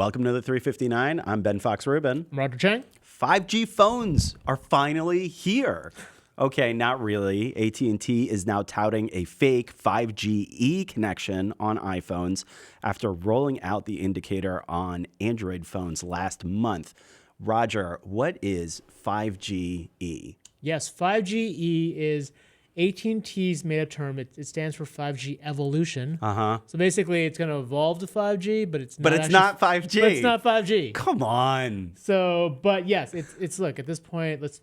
Welcome to the 359. I'm Ben Fox Rubin. I'm Roger Chang. 5G phones are finally here. Okay, not really. AT&T is now touting a fake 5G connection on iPhones after rolling out the indicator on Android phones last month. Roger, what is 5G? Yes, 5G is AT&T's made up term. It stands for 5G evolution. So basically, it's going to evolve to 5G, but it's not. But it's not 5G. But it's not 5G. Come on. So, but yes, it's look at this point. Let's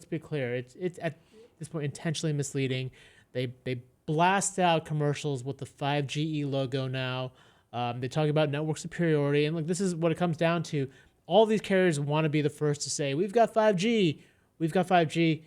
be clear. It's at this point intentionally misleading. They blast out commercials with the 5GE logo now. They talk about network superiority, and look, this is what it comes down to. All these carriers want to be the first to say, we've got 5G. We've got 5G.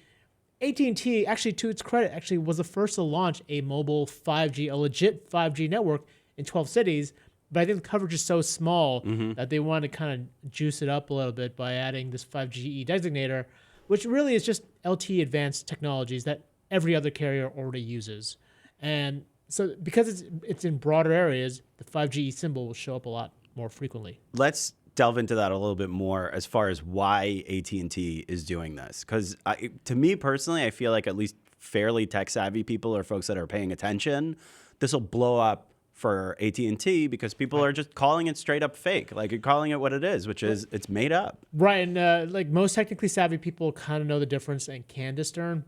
AT&T, actually, to its credit, actually was the first to launch a mobile 5G, a legit 5G network in 12 cities. But I think the coverage is so small that they want to kind of juice it up a little bit by adding this 5GE designator, which really is just LTE advanced technologies that every other carrier already uses. And so because it's in broader areas, the 5GE symbol will show up a lot more frequently. Let's delve into that a little bit more as far as why AT&T is doing this. Because to me personally, I feel like at least fairly tech-savvy people or folks that are paying attention, this will blow up for AT&T because people are just calling it straight up fake. Like, you're calling it what it is, which is it's made up. Right, and like most technically savvy people kind of know the difference and can discern.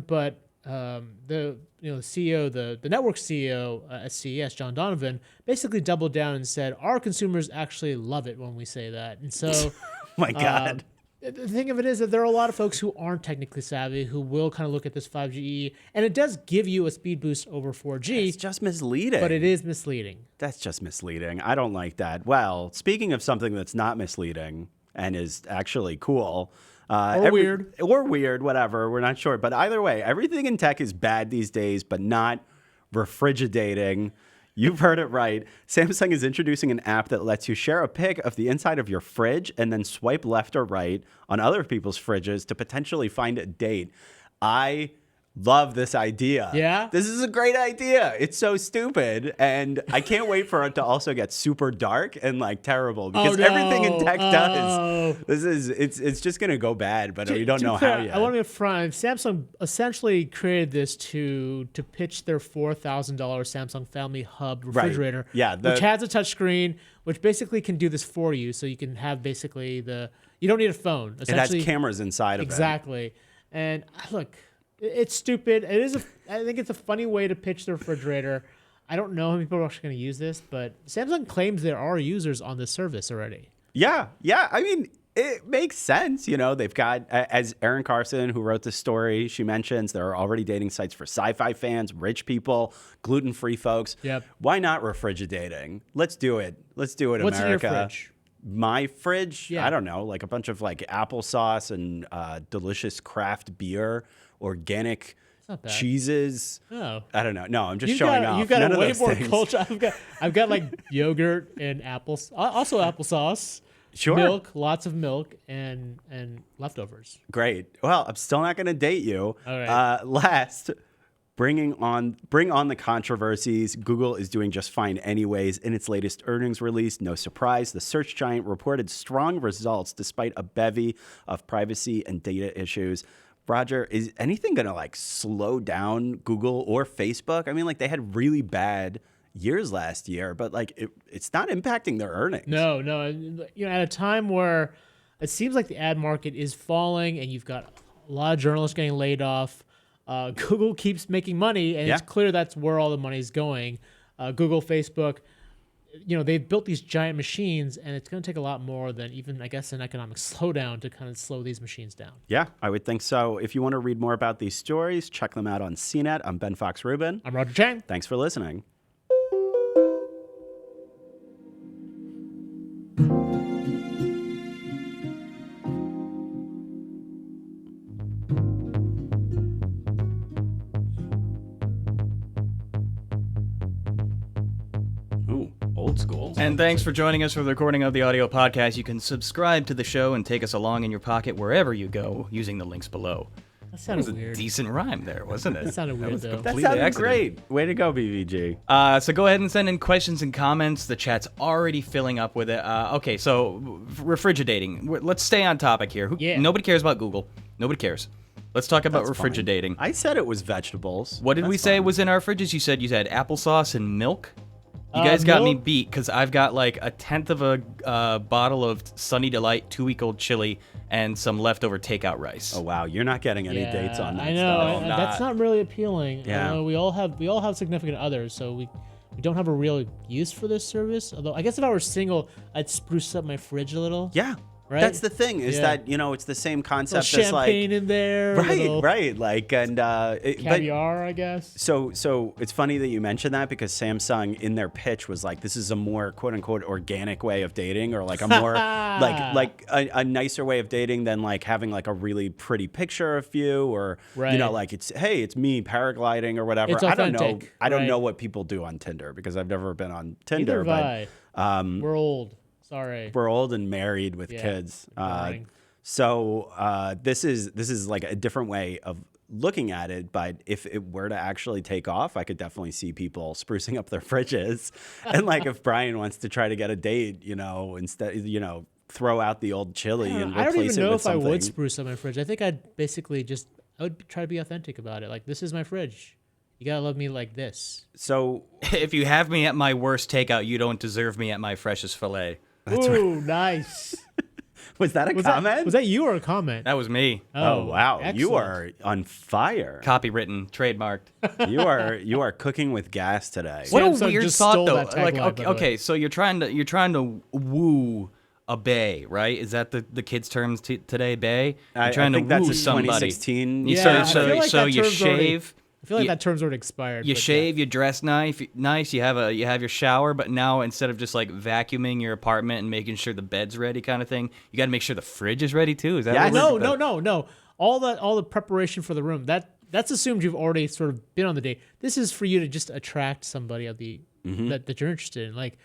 But the CEO, the network CEO at CES, John Donovan, basically doubled down and said our consumers actually love it when we say that. And so, My God. The thing of it is that there are a lot of folks who aren't technically savvy who will kind of look at this 5GE, and it does give you a speed boost over 4G. It's just misleading. But it is misleading. That's just misleading. I don't like that. Well, speaking of something that's not misleading and is actually cool. Weird. Or weird, whatever. We're not sure. But either way, everything in tech is bad these days, but not refrigerating. You've heard it right. Samsung is introducing an app that lets you share a pic of the inside of your fridge and then swipe left or right on other people's fridges to potentially find a date. I love this idea. Yeah? This is a great idea. It's so stupid. And I can't wait for it to also get super dark and like terrible because everything in tech does. It's just going to go bad, but we don't know how yet. I want to be upfront. Samsung essentially created this to pitch their $4,000 Samsung Family Hub refrigerator, right. Yeah, which has a touchscreen, which basically can do this for you. So you can have basically you don't need a phone. It has cameras inside of it. Exactly. And look, it's stupid. I think it's a funny way to pitch the refrigerator. I don't know how many people are actually going to use this, but Samsung claims there are users on this service already. Yeah. I mean, it makes sense. They've got, as Erin Carson, who wrote this story, she mentions there are already dating sites for sci-fi fans, rich people, gluten-free folks. Yep. Why not refrigerating? Let's do it. Let's do it, What's America. in your fridge? My fridge? Yeah. I don't know, like a bunch of like applesauce and delicious craft beer, organic cheeses. Oh. I don't know. No, I'm just showing off. You've got None a of way those more things. culture. I've got like yogurt and apples, also applesauce. Sure. Milk, lots of milk, and leftovers. Great. Well, I'm still not going to date you. All right. Last, bring on the controversies. Google is doing just fine anyways. In its latest earnings release, no surprise, the search giant reported strong results despite a bevy of privacy and data issues. Roger, is anything going to like slow down Google or Facebook? I mean, like they had really bad years last year, but like it's not impacting their earnings. No. At a time where it seems like the ad market is falling and you've got a lot of journalists getting laid off, Google keeps making money, and it's clear that's where all the money is going. Google, Facebook, they've built these giant machines, and it's going to take a lot more than even, I guess, an economic slowdown to kind of slow these machines down. Yeah, I would think so. If you want to read more about these stories, check them out on CNET. I'm Ben Fox Rubin. I'm Roger Chang. Thanks for listening. Old school. And thanks for joining us for the recording of the audio podcast. You can subscribe to the show and take us along in your pocket wherever you go using the links below. That That sounded was a weird. decent rhyme there, wasn't it? That sounded weird, was though. That completely sounded accident. great. Way to go, BVG. So go ahead and send in questions and comments. The chat's already filling up with it. Okay, so refrigerating. Let's stay on topic here. Yeah. Nobody cares about Google. Nobody cares. Let's talk about That's fine. refrigerating. I said it was vegetables. What did we That's say fine. was in our fridges? You said you had applesauce and milk. You guys got me milk? beat because I've got like a tenth of a bottle of Sunny Delight 2-week-old chili and some leftover takeout rice. Oh wow, you're not getting any dates on that I know. stuff. I'm That's not really appealing. Yeah. We all have significant others, so we don't have a real use for this service. Although I guess if I were single, I'd spruce up my fridge a little. Yeah. Right? That's the thing is Yeah. that, it's the same Little concept as champagne like in there. right, little right, like but Caviar, I guess. so it's funny that you mentioned that because Samsung in their pitch was like, this is a more quote unquote organic way of dating, or like a more like a nicer way of dating than like having like a really pretty picture of you, or Right. like it's me paragliding or whatever. It's I don't know. authentic, I don't right. know what people do on Tinder because I've never been on Neither Tinder. have But I. We're old. Sorry. we're old and married with Yeah, kids. boring. So this is like a different way of looking at it. But if it were to actually take off, I could definitely see people sprucing up their fridges. And like if Brian wants to try to get a date, instead, throw out the old chili and I don't replace even it know with if I something. would spruce up my fridge. I think I'd basically I would try to be authentic about it. Like, this is my fridge. You gotta love me like this. So If you have me at my worst takeout, you don't deserve me at my freshest fillet. Ooh, nice. was that a comment? Was that you or a comment? That was me. Oh wow, you excellent. are on fire. Copywritten, trademarked. you are cooking with gas today. What a Samsung weird just thought, stole though. that Like, tagline, by the way. okay, so you're trying to woo a bae, right? Is that the kids' terms today? Bae? You're I trying think to woo that's a somebody. 2016. You- Yeah, I so feel like so that you term's already- shave. I feel like you- that term's already expired. You but shave, you dress nice. You have your shower, but now instead of just like vacuuming your apartment and making sure the bed's ready, kind of thing, you got to make sure the fridge is ready too. Is that? Yeah, what Yeah. we're- No. All the preparation for the room. That's assumed you've already sort of been on the date. This is for you to just attract somebody of the that you're interested in. Like,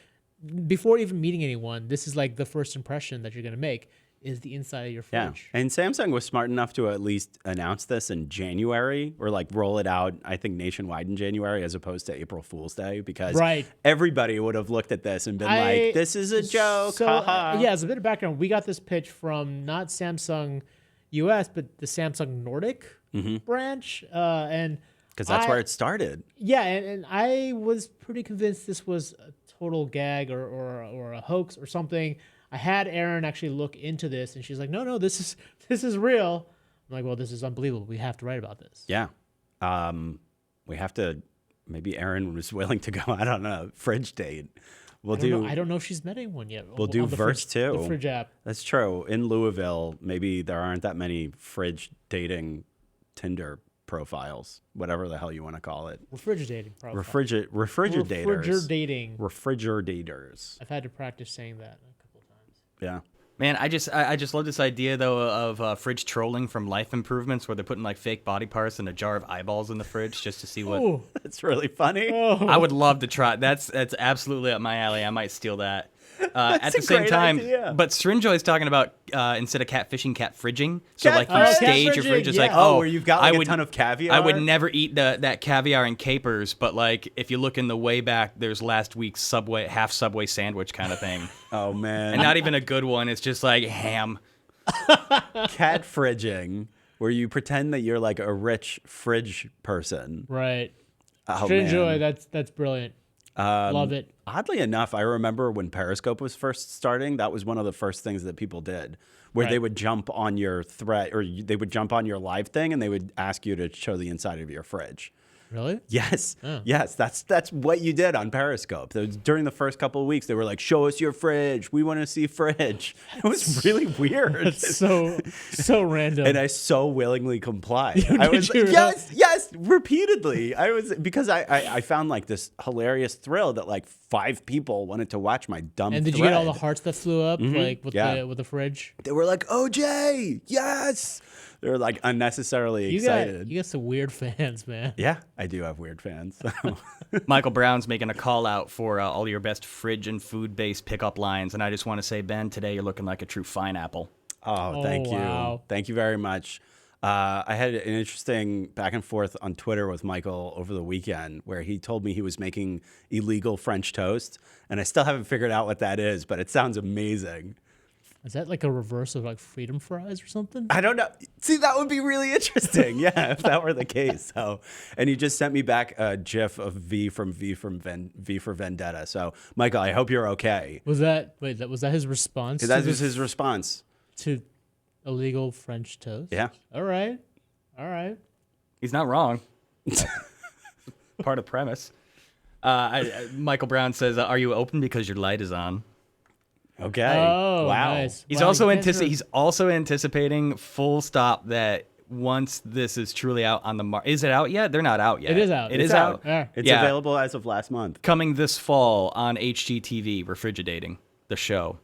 before even meeting anyone, this is like the first impression that you're gonna make is the inside of your Yeah, fridge. and Samsung was smart enough to at least announce this in January, or like roll it out, I think nationwide in January, as opposed to April Fool's Day, because Right. everybody would have looked at this and been like, "This is a joke." So haha." yeah, as a bit of background, we got this pitch from not Samsung US, but the Samsung Nordic branch, and because that's where it started. yeah, and I was pretty convinced this was a total gag or a hoax or something. I had Erin actually look into this, and she's like, "No, this is real." I'm like, "Well, this is unbelievable. We have to write about this." Yeah, we have to. Maybe Erin was willing to go out on a fridge date. I don't know if she's met anyone yet. We'll do on the verse fridge, 2. The fridge app. That's true. In Louisville, maybe there aren't that many fridge dating Tinder profiles, whatever the hell you want to call it. Refrigerating, probably. Refrigerators. Refrigerdating. Refrigerators. I've had to practice saying that a couple of times. Yeah. Man, I just love this idea though of fridge trolling from Life Improvements, where they're putting like fake body parts in a jar of eyeballs in the fridge just to see what. Ooh. That's really funny. I would love to try. That's absolutely up my alley. I might steal that. At a the same great time, idea. but Strinjoy is talking about instead of catfishing, cat fridging. So Cat like you fridging. stage your fridge. It's like, Yeah. Oh, where you've got like I a would, ton of caviar? I would never eat that caviar and capers, but like if you look in the way back, there's last week's half Subway sandwich kind of thing, Oh, man. and not even a good one. It's just like ham. Cat fridging, where you pretend that you're like a rich fridge person. Right. Oh, Strinjoy, man. that's brilliant. Love it. Oddly enough, I remember when Periscope was first starting, that was one of the first things that people did, where they Right. would jump on your thread, or they would jump on your live thing, and they would ask you to show the inside of your fridge. Really? Yes, Oh. yes, that's what you did on Periscope. During the first couple of weeks, they were like, "Show us your fridge. We want to see fridge." It was really weird. It's so random. And I so willingly complied. I did was you like, really? yes, repeatedly. Because I found like this hilarious thrill that like 5 people wanted to watch my dumb And did you thread. get all the hearts that flew up like with Yeah. the fridge? They were like, "OJ, yes!" They were like unnecessarily excited. You got some weird fans, man. Yeah, I do have weird fans. So. Michael Brown's making a call out for all your best fridge and food-based pickup lines, and I just want to say, Ben, today you're looking like a true fine apple. Oh, thank you. Wow. Thank you very much. I had an interesting back and forth on Twitter with Michael over the weekend where he told me he was making illegal French toast, and I still haven't figured out what that is, but it sounds amazing. Is that like a reverse of like freedom fries or something? I don't know. See, that would be really interesting. Yeah, if that were the case. So, and he just sent me back a GIF of V for Vendetta. So, Michael, I hope you're okay. Was that his response? That was his response to illegal French toast. Yeah. All right. He's not wrong. Part of premise. Michael Brown says, "Are you open because your light is on?" Okay. Oh, wow. nice. He's Wow, also you guys he's also anticipating full stop that once this is truly out on the market. Is it out yet? They're not out yet. It is out. It It's is out. out. Yeah. It's Yeah. available as of last month. Coming this fall on HGTV, Refrigerating, the show,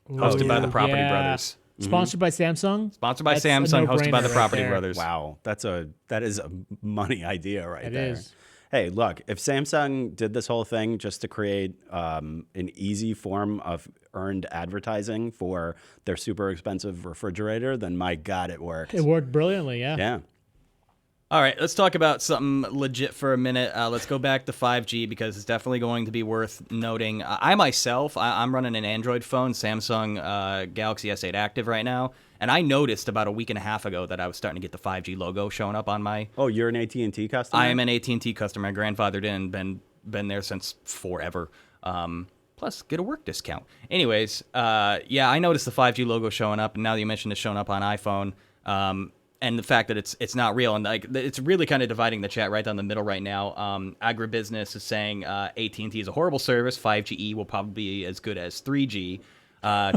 hosted by the Property yeah. Brothers. Sponsored by Samsung. Sponsored by That's a Samsung, hosted by no-brainer the right Property there. Brothers. Wow. That is a money idea right It there. is. Hey, look, if Samsung did this whole thing just to create an easy form of earned advertising for their super expensive refrigerator, then my God, it worked. It worked brilliantly. Yeah. Yeah. All right, let's talk about something legit for a minute. Let's go back to 5G because it's definitely going to be worth noting. I myself, I'm running an Android phone, Samsung Galaxy S8 Active right now, and I noticed about a week and a half ago that I was starting to get the 5G logo showing up on my. Oh, you're an AT&T customer? I am an AT&T customer. My grandfathered in, been there since forever. Plus, get a work discount. Anyways, yeah, I noticed the 5G logo showing up, and now that you mentioned it's showing up on iPhone. And the fact that it's not real, and like it's really kind of dividing the chat right down the middle right now. Agribusiness is saying AT&T is a horrible service. 5GE will probably be as good as 3G.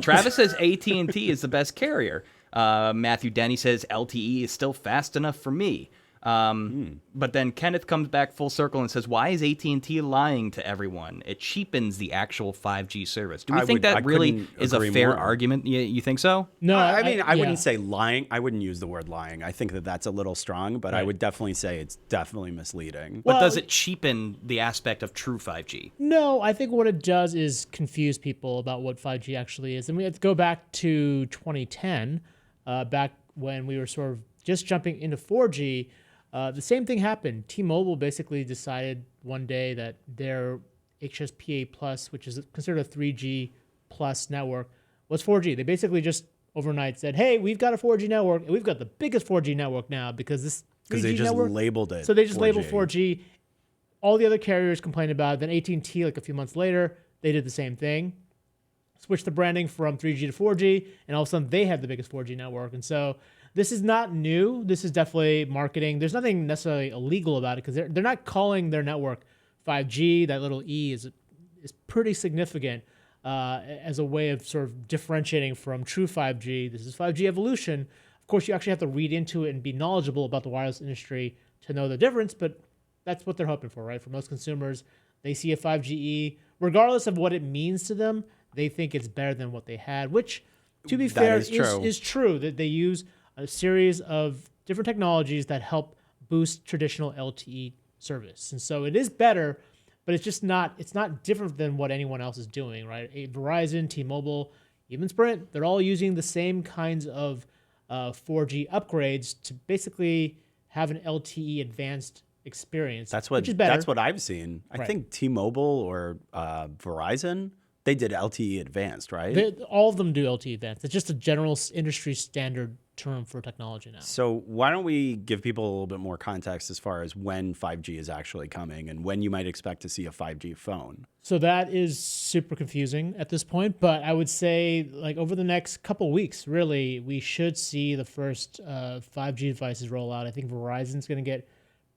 Travis says AT&T is the best carrier. Matthew Denny says LTE is still fast enough for me. But then Kenneth comes back full circle and says, why is AT&T lying to everyone? It cheapens the actual 5G service. Do we think that really is a fair argument? You think so? No, I mean, I yeah. wouldn't say lying. I wouldn't use the word lying. I think that that's a little strong, but I Right. would definitely say it's definitely misleading. But Well, does it cheapen the aspect of true 5G? No, I think what it does is confuse people about what 5G actually is. And we have to go back to 2010, back when we were sort of just jumping into 4G. The same thing happened. T-Mobile basically decided one day that their HSPA Plus, which is considered a 3G plus network, was 4G. They basically just overnight said, hey, we've got a 4G network, and we've got the biggest 4G network now because this 3G Because they just network, labeled it. so they just 4G. labeled 4G. All the other carriers complained about it. Then AT&T, like a few months later, they did the same thing. Switched the branding from 3G to 4G, and all of a sudden they had the biggest 4G network. And so this is not new. This is definitely marketing. There's nothing necessarily illegal about it because they're not calling their network 5G. That little E is pretty significant as a way of sort of differentiating from true 5G. This is 5G evolution. Of course, you actually have to read into it and be knowledgeable about the wireless industry to know the difference, but that's what they're hoping for, right? For most consumers, they see a 5GE, regardless of what it means to them, they think it's better than what they had, which, to be fair, is true, that they use a series of different technologies that help boost traditional LTE service. And so it is better, but it's not different than what anyone else is doing, right? Verizon, T-Mobile, even Sprint, they're all using the same kinds of 4G upgrades to basically have an LTE advanced experience. which is better. That's what I've seen. I think T-Mobile or Verizon, they did LTE advanced, right? All of them do LTE advanced. It's just a general industry standard term for technology now. So why don't we give people a little bit more context as far as when 5G is actually coming and when you might expect to see a 5G phone? So that is super confusing at this point, but I would say like over the next couple weeks, really, we should see the first 5G devices roll out. I think Verizon's going to get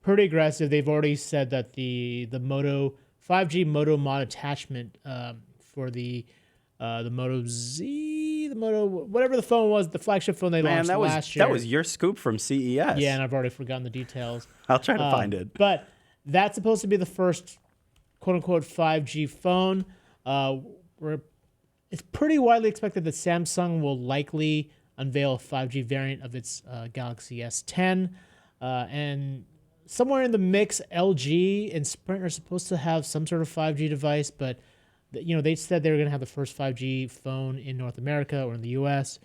pretty aggressive. They've already said that the 5G Moto Mod attachment for the Moto Z, the Moto, whatever the phone was, the flagship phone they launched last year. That was your scoop from CES. Yeah, and I've already forgotten the details. I'll try to find it. But that's supposed to be the first quote-unquote 5G phone. It's pretty widely expected that Samsung will likely unveil a 5G variant of its Galaxy S10. And somewhere in the mix, LG and Sprint are supposed to have some sort of 5G device, but they said they were going to have the first 5G phone in North America or in the US.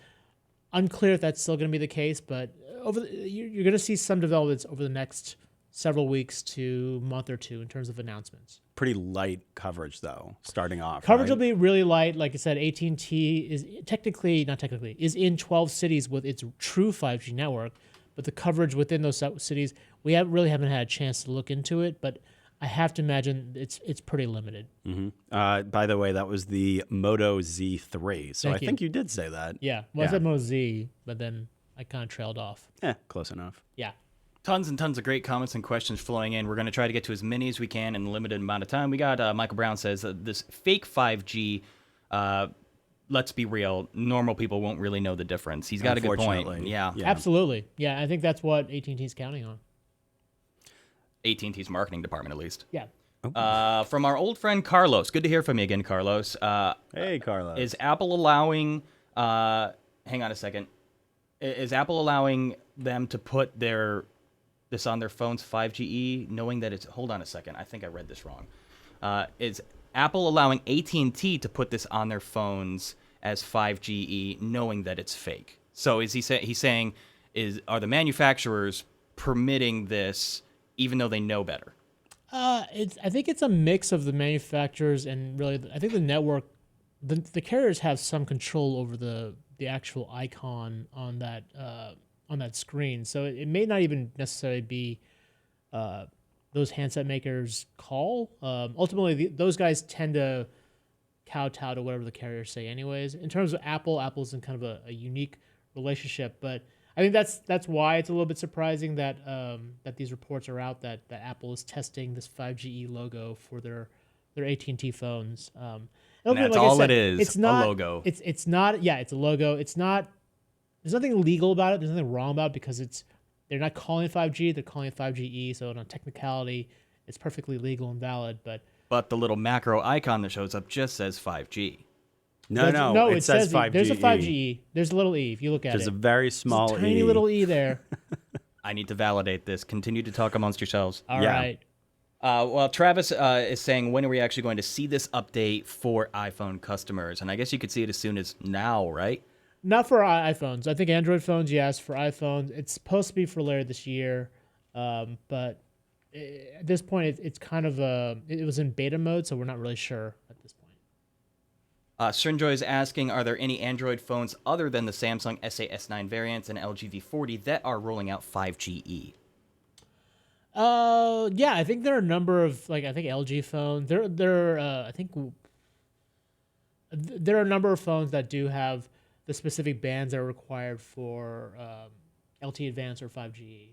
Unclear if that's still going to be the case, but you're going to see some developments over the next several weeks to month or two in terms of announcements. Pretty light coverage though, starting off. Coverage right? will be really light. Like I said, AT&T is is in 12 cities with its true 5G network, but the coverage within those cities, we haven't had a chance to look into it, but I have to imagine it's pretty limited. By the way, that was the Moto Z3. So Thank I think you did say that. Yeah. Well, I said Moto Z, but then I kind of trailed off. Close enough. Yeah. Tons and tons of great comments and questions flowing in. We're going to try to get to as many as we can in a limited amount of time. We got Michael Brown says this fake 5G, let's be real, normal people won't really know the difference. He's got a good point. Unfortunately. Yeah. Absolutely. Yeah, I think that's what AT&T is counting on. AT&T's marketing department, at least. Yeah. From our old friend Carlos. Good to hear from you again, Carlos. Hey, Carlos. Is Apple allowing... hang on a second. Is Apple allowing them to put this on their phones 5GE, knowing that it's... Hold on a second. I think I read this wrong. Is Apple allowing AT&T to put this on their phones as 5GE, knowing that it's fake? So is he's saying, are the manufacturers permitting this even though they know better? I think it's a mix of the manufacturers and really, I think the network, the carriers have some control over the actual icon on that screen. So it may not even necessarily be those handset makers' call. Ultimately, those guys tend to kowtow to whatever the carriers say anyways. In terms of Apple's in kind of a unique relationship, but I think that's why it's a little bit surprising that that these reports are out that Apple is testing this 5GE logo for their AT&T phones. And that's like all it is. It's not a logo. It's not. Yeah, it's a logo. It's not. There's nothing legal about it. There's nothing wrong about it because they're not calling it 5G. They're calling it 5GE. So on a technicality, it's perfectly legal and valid. But the little macro icon that shows up just says 5G. No, it says 5G. There's a 5GE. There's a little E if you look at There's it. a very small There's a tiny E. little E there. I need to validate this. Continue to talk amongst yourselves. All right. Well, Travis is saying, when are we actually going to see this update for iPhone customers? And I guess you could see it as soon as now, right? Not for iPhones. I think Android phones, yes. For iPhones, it's supposed to be for later this year. But at this point, it's kind of it was in beta mode, so we're not really sure at this point. Srinjoy is asking, are there any Android phones other than the Samsung S8, S9 variants and LG V40 that are rolling out 5GE? Yeah, I think there are a number of I think LG phones. I think there are a number of phones that do have the specific bands that are required for LTE Advanced or 5GE.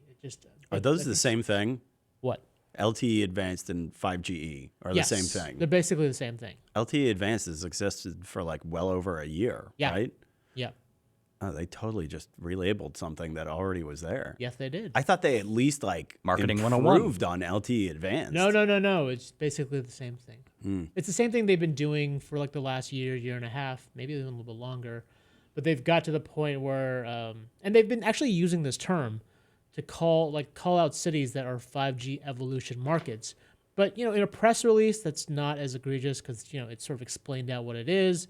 Are those the same thing? What? LTE Advanced and 5GE are the same thing. They're basically the same thing. LTE Advanced has existed for well over a year, right? Yeah. Oh, they totally just relabeled something that already was there. Yes, they did. I thought they at least Marketing improved on LTE Advanced. No. It's basically the same thing. It's the same thing they've been doing for the last year and a half, maybe even a little bit longer. But they've got to the point where, and they've been actually using this term to call out cities that are 5G evolution markets. But in a press release, that's not as egregious because it's sort of explained out what it is.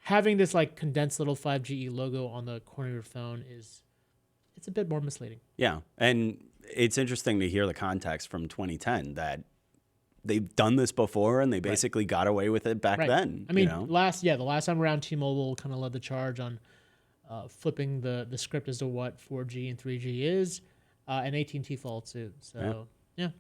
Having this condensed little 5GE logo on the corner of your phone it's a bit more misleading. Yeah, and it's interesting to hear the context from 2010 that they've done this before and they basically got away with it back then. I mean, the last time around, T-Mobile kind of led the charge on flipping the script as to what 4G and 3G is, and AT&T followed suit. So yeah.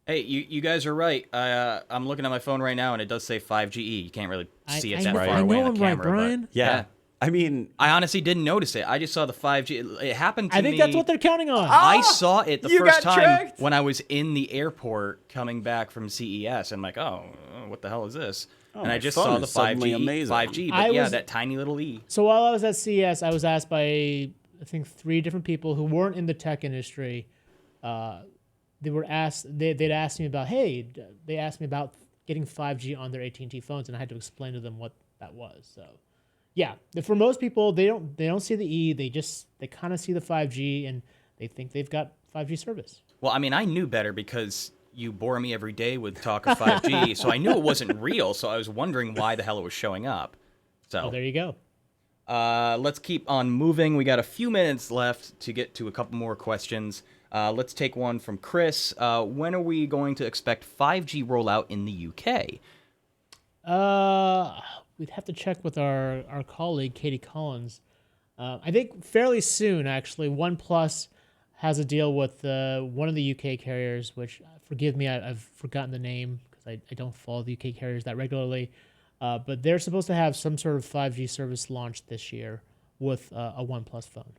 Hey, you guys are right. I'm looking at my phone right now, and it does say 5GE. You can't really see it that far away on the camera. Brian. But yeah. I mean, I honestly didn't notice it. I just saw the 5G. It happened to me. I think that's what they're counting on. I saw it the first got time tricked. when I was in the airport coming back from CES. I'm like, oh, what the hell is this? And I my just phone saw the is suddenly 5G. amazing. 5G, but that tiny little E. So while I was at CES, I was asked by, I think, 3 different people who weren't in the tech industry. They'd asked me about, they asked me about getting 5G on their AT&T phones, and I had to explain to them what that was. So, yeah, for most people, they don't see the E. They kind of see the 5G, and they think they've got 5G service. Well, I mean, I knew better because you bore me every day with talk of 5G, so I knew it wasn't real. So I was wondering why the hell it was showing up. So there you go. Let's keep on moving. We got a few minutes left to get to a couple more questions. Let's take one from Chris. When are we going to expect 5G rollout in the UK? We'd have to check with our colleague Katie Collins. I think fairly soon, actually. OnePlus has a deal with one of the UK carriers, which, forgive me, I've forgotten the name because I don't follow the UK carriers that regularly. But they're supposed to have some sort of 5G service launched this year with a OnePlus phone.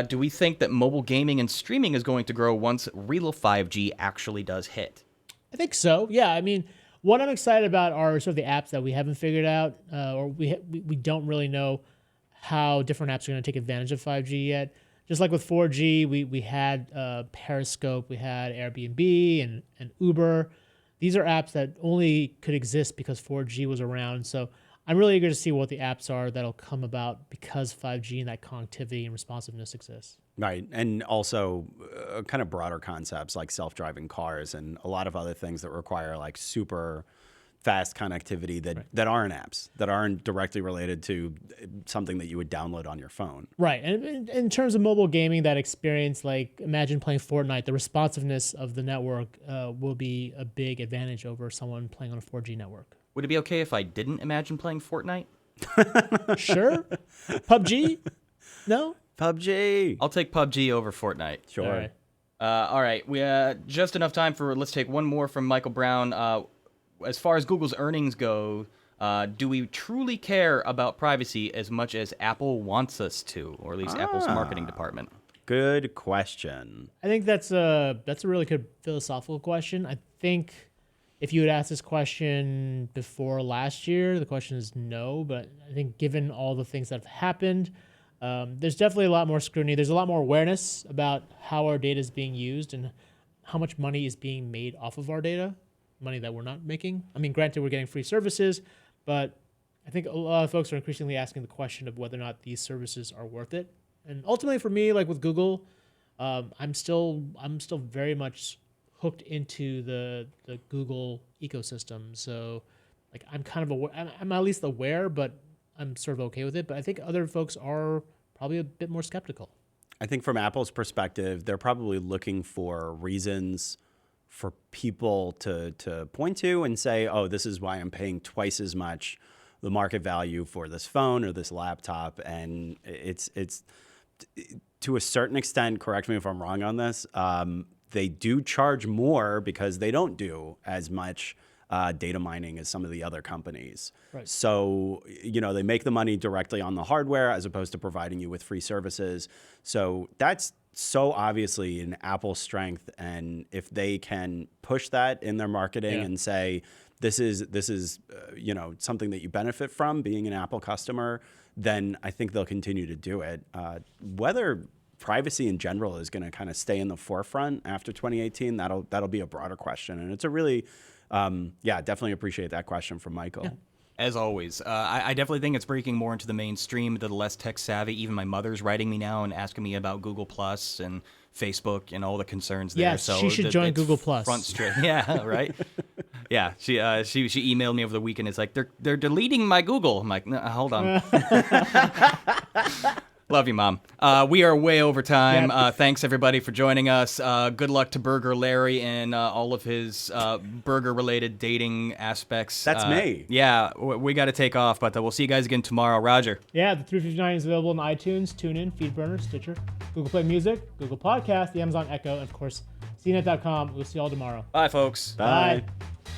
Do we think that mobile gaming and streaming is going to grow once real 5G actually does hit? I think so. Yeah, I mean, what I'm excited about are sort of the apps that we haven't figured out, or we don't really know how different apps are going to take advantage of 5G yet. Just like with 4G, we had Periscope, we had Airbnb and Uber. These are apps that only could exist because 4G was around. So I'm really eager to see what the apps are that'll come about because 5G and that connectivity and responsiveness exists. Right. And also kind of broader concepts like self-driving cars and a lot of other things that require like super fast connectivity that aren't apps, that aren't directly related to something that you would download on your phone. Right. And in terms of mobile gaming, that experience, like imagine playing Fortnite, the responsiveness of the network will be a big advantage over someone playing on a 4G network. Would it be okay if I didn't imagine playing Fortnite? Sure. PUBG? No? PUBG. I'll take PUBG over Fortnite. Sure. All right. We just enough time for. Let's take one more from Michael Brown. As far as Google's earnings go, do we truly care about privacy as much as Apple wants us to, or at least Apple's marketing department? Good question. I think that's a really good philosophical question. I think if you had asked this question before last year, the question is no. But I think given all the things that have happened, there's definitely a lot more scrutiny. There's a lot more awareness about how our data is being used and how much money is being made off of our data, money that we're not making. I mean, granted, we're getting free services, but I think a lot of folks are increasingly asking the question of whether or not these services are worth it. And ultimately, for me, like with Google, I'm still very much hooked into the Google ecosystem. So, like, I'm kind of aware, I'm at least aware, but I'm sort of okay with it. But I think other folks are probably a bit more skeptical. I think from Apple's perspective, they're probably looking for reasons for people to point to and say, oh, this is why I'm paying twice as much the market value for this phone or this laptop. And it's to a certain extent, correct me if I'm wrong on this, they do charge more because they don't do as much data mining as some of the other companies. Right. So, they make the money directly on the hardware as opposed to providing you with free services. So that's so obviously an Apple strength. And if they can push that in their marketing and say, this is something that you benefit from being an Apple customer, then I think they'll continue to do it. Whether privacy in general is going to kind of stay in the forefront after 2018, that'll be a broader question. And it's a really, definitely appreciate that question from Michael. Yeah. As always, I definitely think it's breaking more into the mainstream, the less tech savvy. Even my mother's writing me now and asking me about Google Plus and Facebook and all the concerns there. Yes, so she should join Google Plus. Front straight, yeah, right. Yeah, she emailed me over the weekend. It's like they're deleting my Google. I'm like, no, hold on. Love you, Mom. We are way over time. Yep. Thanks, everybody, for joining us. Good luck to Burger Larry and all of his burger-related dating aspects. That's me. Yeah, we got to take off, but we'll see you guys again tomorrow. Roger. Yeah, the 359 is available on iTunes, TuneIn, FeedBurner, Stitcher, Google Play Music, Google Podcast, the Amazon Echo, and, of course, CNET.com. We'll see you all tomorrow. Bye, folks. Bye. Bye.